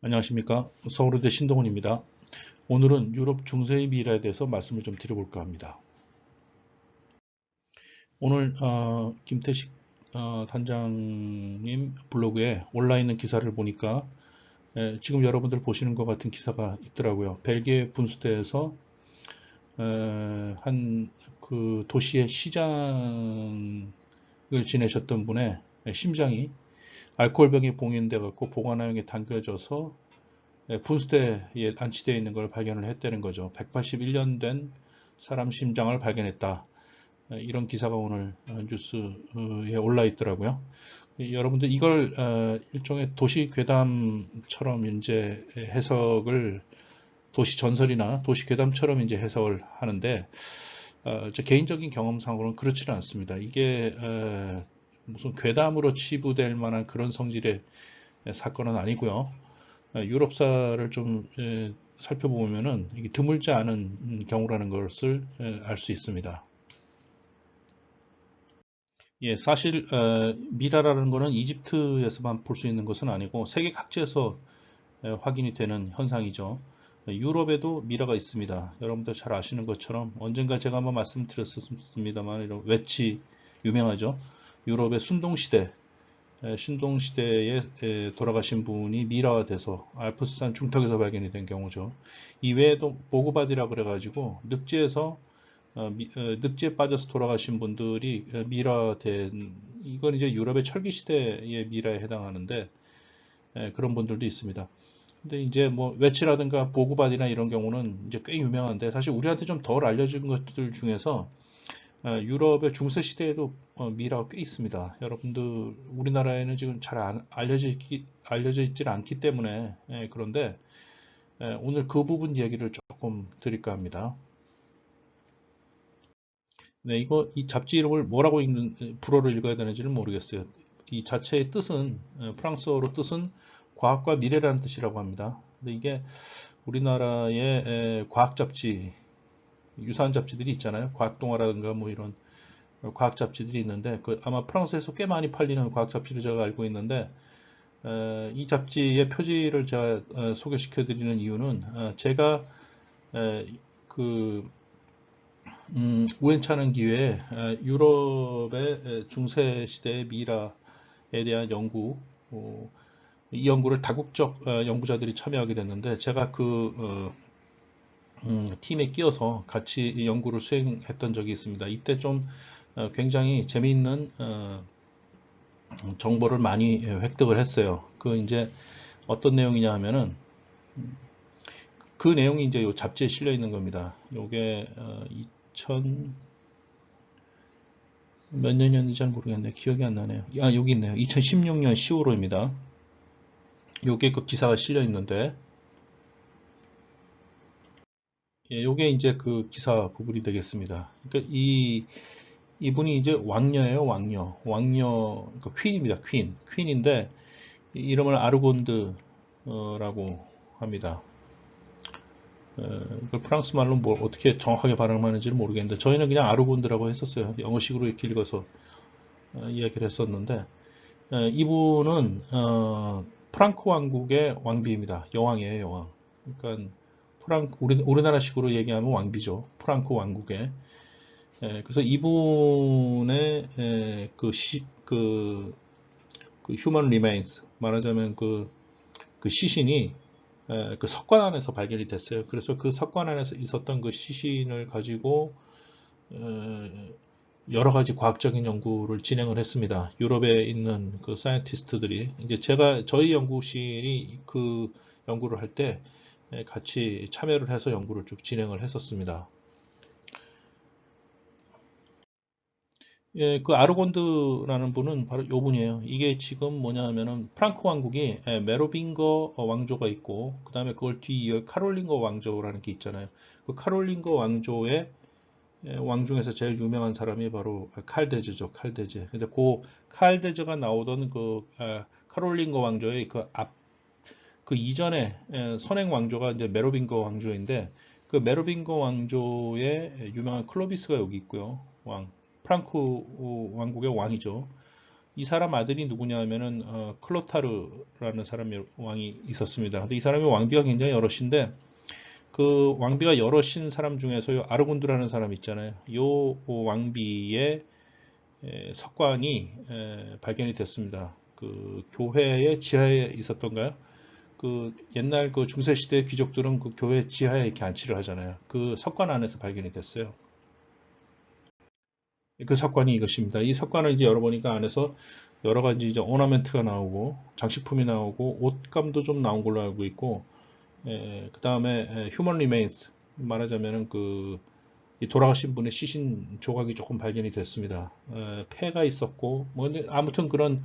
안녕하십니까. 서울의대 신동훈입니다. 오늘은 유럽 중세의 미래에 대해서 말씀을 좀 드려볼까 합니다. 오늘 김태식 단장님 블로그에 올라있는 기사를 보니까 지금 여러분들 보시는 것 같은 기사가 있더라고요. 벨기에 분수대에서 한 그 도시의 시장을 지내셨던 분의 심장이 알코올병에 봉인돼 갖고 보관하용에 담겨져서 분수대에 안치되어 있는 걸 발견을 했다는 거죠. 181년 된 사람 심장을 발견했다. 이런 기사가 오늘 뉴스에 올라 있더라고요. 여러분들 이걸 일종의 도시 괴담처럼 이제 해석을 도시 전설이나 도시 괴담처럼 이제 해석을 하는데 제 개인적인 경험상으로는 그렇지는 않습니다. 이게 무슨 괴담으로 치부될 만한 그런 성질의 사건은 아니고요. 유럽사를 좀 살펴보면은 이게 드물지 않은 경우라는 것을 알 수 있습니다. 예, 사실 미라라는 것은 이집트에서만 볼 수 있는 것은 아니고 세계 각지에서 확인이 되는 현상이죠. 유럽에도 미라가 있습니다. 여러분들 잘 아시는 것처럼 언젠가 제가 한번 말씀드렸습니다만 이런 웨치 유명하죠. 유럽의 순동시대 신동시대에 돌아가신 분이 미라화돼서 알프스산 중턱에서 발견이 된 경우죠. 이외에도 보고바디라 그래가지고 늑지에 빠져서 돌아가신 분들이 미라화된 이건 이제 유럽의 철기 시대의 미라에 해당하는데 그런 분들도 있습니다. 근데 이제 뭐 웨치라든가 보고바디나 이런 경우는 이제 꽤 유명한데 사실 우리한테 좀 덜 알려진 것들 중에서 유럽의 중세 시대에도 미라가 꽤 있습니다. 여러분들 우리나라에는 지금 잘 알려져 있지 않기 때문에 그런데 오늘 그 부분 얘기를 조금 드릴까 합니다. 네, 이 잡지 이름을 뭐라고 불어를 읽어야 되는지는 모르겠어요. 이 자체의 뜻은 프랑스어로 뜻은 과학과 미래라는 뜻이라고 합니다. 근데 이게 우리나라의 과학 잡지, 유사한 잡지들이 있잖아요. 과학동화라든가 뭐 이런 과학 잡지들이 있는데 아마 프랑스에서 꽤 많이 팔리는 과학 잡지를 제가 알고 있는데 이 잡지의 표지를 제가 소개시켜 드리는 이유는 제가 그 우연찮은 기회에 유럽의 중세 시대의 미라에 대한 연구 이 연구를 다국적 연구자들이 참여하게 됐는데 제가 팀에 끼어서 같이 연구를 수행했던 적이 있습니다. 이때 좀 굉장히 재미있는 정보를 많이 획득을 했어요. 그 이제 어떤 내용이냐 하면은 그 내용이 이제 요 잡지에 실려 있는 겁니다. 요게 2000 몇 년이었는지 잘 모르겠네요. 기억이 안 나네요. 여기 있네요. 2016년 10월호입니다. 요게 그 기사가 실려 있는데 예, 요게 이제 그 기사 부분이 되겠습니다. 그러니까 이분이 이제 왕녀예요, 왕녀. 왕녀, 그 퀸입니다, 퀸. 퀸인데, 이름을 아르곤드라고 합니다. 이걸 프랑스 말로 뭐 어떻게 정확하게 발음하는지는 모르겠는데, 저희는 그냥 아르곤드라고 했었어요. 영어식으로 이렇게 읽어서 이야기를 했었는데, 이분은, 프랑크 왕국의 왕비입니다. 여왕이에요, 여왕. 그러니까, 우리나라식으로 얘기하면 왕비죠. 프랑크 왕국의. 그래서 이분의 그 Human Remains 말하자면 그 시신이 그 석관 안에서 발견이 됐어요. 그래서 그 석관 안에서 있었던 그 시신을 가지고 여러 가지 과학적인 연구를 진행을 했습니다. 유럽에 있는 그 사이언티스트들이 이제 저희 연구실이 그 연구를 할 때 같이 참여를 해서 연구를 쭉 진행을 했었습니다. 예, 그 아르곤드라는 분은 바로 요 분이에요. 이게 지금 뭐냐 하면은 프랑크 왕국이 메로빙거 왕조가 있고 그 다음에 그걸 뒤이어 카롤링거 왕조라는 게 있잖아요. 그 카롤링거 왕조의 왕 중에서 제일 유명한 사람이 바로 칼데즈죠. 칼데즈. 근데 그 칼데즈가 나오던 카롤링거 왕조의 그 이전에 선행 왕조가 이제 메로빙거 왕조인데 그 메로빙거 왕조의 유명한 클로비스가 여기 있고요. 프랑크 왕국의 왕이죠. 이 사람 아들이 누구냐 하면은 클로타르라는 사람이 왕이 있었습니다. 근데 이 사람이 왕비가 굉장히 여럿인데 그 왕비가 여럿인 사람 중에서 요 아르군드라는 사람 있잖아요. 요 왕비의 석관이 발견이 됐습니다. 그 교회의 지하에 있었던가요? 그 옛날 그 중세 시대 귀족들은 그 교회 지하에 이렇게 안치를 하잖아요. 그 석관 안에서 발견이 됐어요. 그 석관이 이것입니다. 이 석관을 이제 열어보니까 안에서 여러 가지 이제 오너멘트가 나오고 장식품이 나오고 옷감도 좀 나온 걸로 알고 있고, 그 다음에 휴먼 리메인스 말하자면은 그 돌아가신 분의 시신 조각이 조금 발견이 됐습니다. 폐가 있었고 뭐 아무튼 그런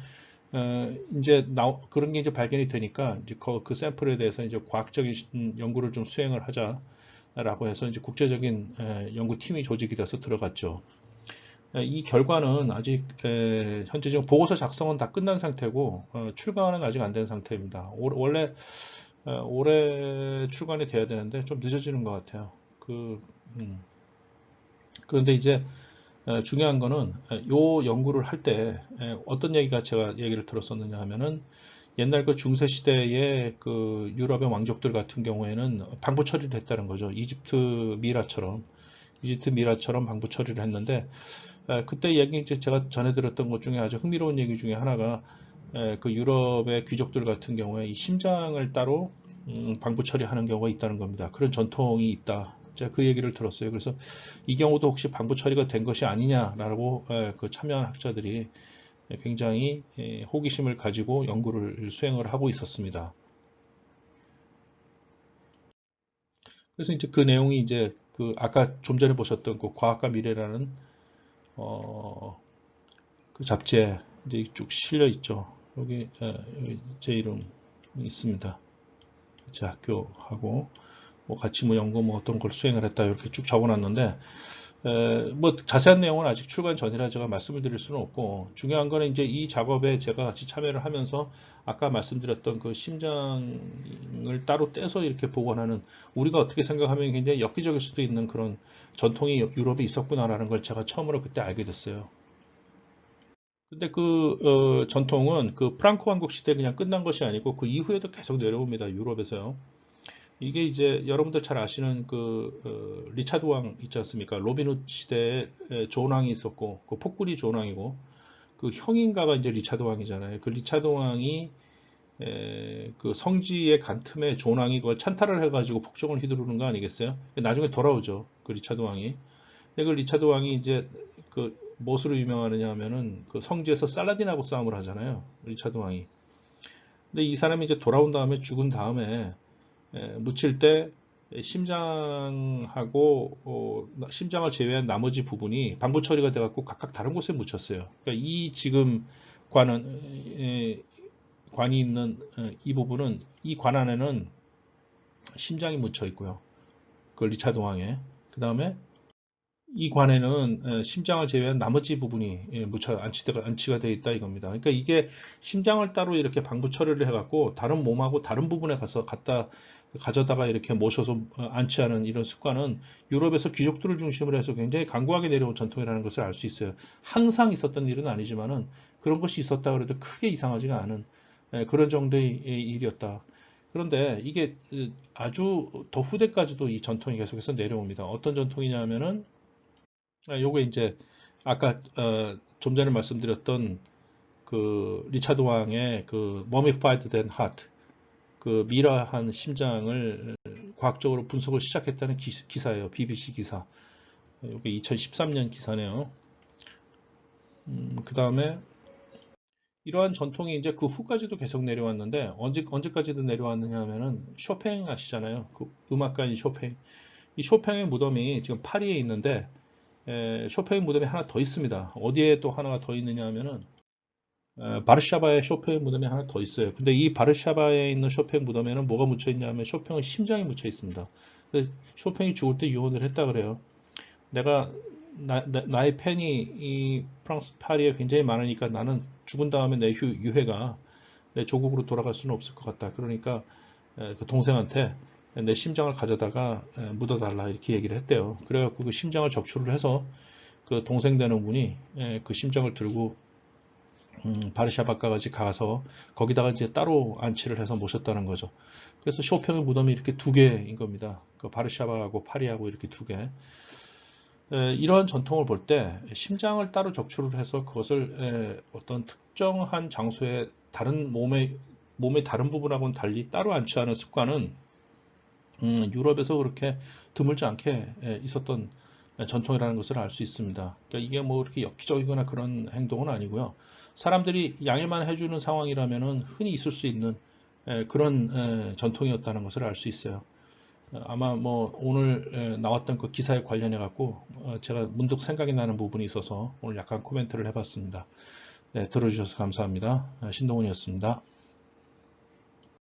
이제 그런 게 이제 발견이 되니까 이제 그 샘플에 대해서 이제 과학적인 연구를 좀 수행을 하자라고 해서 이제 국제적인 연구팀이 조직이 돼서 들어갔죠. 이 결과는 아직 현재 지금 보고서 작성은 다 끝난 상태고 출간은 아직 안 된 상태입니다. 원래 올해 출간이 돼야 되는데 좀 늦어지는 것 같아요. 그런데 이제 중요한 거는 요 연구를 할 때 어떤 얘기가 제가 얘기를 들었었느냐 하면은 옛날 그 중세 시대의 그 유럽의 왕족들 같은 경우에는 방부 처리를 했다는 거죠. 이집트 미라처럼 방부 처리를 했는데 그때 얘기 이제 제가 전해 들었던 것 중에 아주 흥미로운 얘기 중에 하나가 그 유럽의 귀족들 같은 경우에 이 심장을 따로 방부 처리하는 경우가 있다는 겁니다. 그런 전통이 있다. 제가 그 얘기를 들었어요. 그래서 이 경우도 혹시 방부 처리가 된 것이 아니냐라고 그 참여한 학자들이 굉장히 호기심을 가지고 연구를 수행을 하고 있었습니다. 그래서 이제 그 내용이 이제 그 아까 좀 전에 보셨던 그 과학과 미래라는 그 잡지에 이제 쭉 실려 있죠. 여기 제 이름 있습니다. 제 학교하고 뭐 같이 뭐 연구 뭐 어떤 걸 수행을 했다 이렇게 쭉 적어놨는데 뭐 자세한 내용은 아직 출간 전이라 제가 말씀을 드릴 수는 없고 중요한 거는 이제 이 작업에 제가 같이 참여를 하면서 아까 말씀드렸던 그 심장을 따로 떼서 이렇게 복원하는 우리가 어떻게 생각하면 굉장히 엽기적일 수도 있는 그런 전통이 유럽에 있었구나라는 걸 제가 처음으로 그때 알게 됐어요. 근데 그 전통은 그 프랑코 왕국 시대 그냥 끝난 것이 아니고 그 이후에도 계속 내려옵니다. 유럽에서요. 이게 이제 여러분들 잘 아시는 그 리차드 왕 있지 않습니까? 로빈 훗 시대에 존 왕이 있었고 그 폭군이 존 왕이고 그 형인가가 이제 리차드 왕이잖아요. 그 리차드 왕이 그 성지의 간 틈에 존 왕이 그걸 찬탈을 해가지고 폭정을 휘두르는 거 아니겠어요? 나중에 돌아오죠. 그 리차드 왕이. 근데 그 리차드 왕이 이제 그 무엇으로 유명하느냐 하면은 그 성지에서 살라딘하고 싸움을 하잖아요. 리차드 왕이. 근데 이 사람이 이제 돌아온 다음에 죽은 다음에 묻힐 때 심장을 제외한 나머지 부분이 방부 처리가 돼갖고 각각 다른 곳에 묻혔어요. 그러니까 이 지금 관이 있는 이 부분은 이 관 안에는 심장이 묻혀 있고요. 그 리차드 왕의 그 다음에 이 관에는 심장을 제외한 나머지 부분이 안치가 되어 있다 이겁니다. 그러니까 이게 심장을 따로 이렇게 방부 처리를 해갖고 다른 몸하고 다른 부분에 가져다가 이렇게 모셔서 안치하는 이런 습관은 유럽에서 귀족들을 중심으로 해서 굉장히 강고하게 내려온 전통이라는 것을 알 수 있어요. 항상 있었던 일은 아니지만은 그런 것이 있었다 그래도 크게 이상하지가 않은 그런 정도의 일이었다. 그런데 이게 아주 더 후대까지도 이 전통이 계속해서 내려옵니다. 어떤 전통이냐면은 요게 이제 아까 좀 전에 말씀드렸던 그 리차드 왕의 그 mummified 된 heart 그 미라한 심장을 과학적으로 분석을 시작했다는 기사예요. BBC 기사. 이게 2013년 기사네요. 그 다음에 이러한 전통이 이제 그 후까지도 계속 내려왔는데 언제까지도 내려왔느냐 하면은 쇼팽 아시잖아요. 그 음악가인 쇼팽. 이 쇼팽의 무덤이 지금 파리에 있는데 쇼팽 무덤이 하나 더 있습니다. 어디에 또 하나가 더 있느냐 하면은 바르샤바에 쇼팽 무덤이 하나 더 있어요. 근데 이 바르샤바에 있는 쇼팽 무덤에는 뭐가 묻혀 있냐면 쇼팽의 심장이 묻혀 있습니다. 그래서 쇼팽이 죽을 때 유언을 했다 그래요. 내가 나의 팬이 이 프랑스 파리에 굉장히 많으니까 나는 죽은 다음에 내 유해가 내 조국으로 돌아갈 수는 없을 것 같다. 그러니까 그 동생한테 내 심장을 가져다가 묻어달라 이렇게 얘기를 했대요. 그래갖고 그 심장을 적출을 해서 그 동생 되는 분이 그 심장을 들고 바르샤바까지 가서 거기다가 이제 따로 안치를 해서 모셨다는 거죠. 그래서 쇼팽의 무덤이 이렇게 두 개인 겁니다. 그 바르샤바하고 파리하고 이렇게 두 개. 이런 전통을 볼 때 심장을 따로 적출을 해서 그것을 어떤 특정한 장소에 다른 몸의 다른 부분하고는 달리 따로 안치하는 습관은 유럽에서 그렇게 드물지 않게 있었던 전통이라는 것을 알 수 있습니다. 그러니까 이게 뭐 이렇게 엽기적이거나 그런 행동은 아니고요. 사람들이 양해만 해주는 상황이라면 흔히 있을 수 있는 그런 전통이었다는 것을 알 수 있어요. 아마 뭐 오늘 나왔던 그 기사에 관련해 갖고 제가 문득 생각이 나는 부분이 있어서 오늘 약간 코멘트를 해봤습니다. 네, 들어주셔서 감사합니다. 신동훈이었습니다.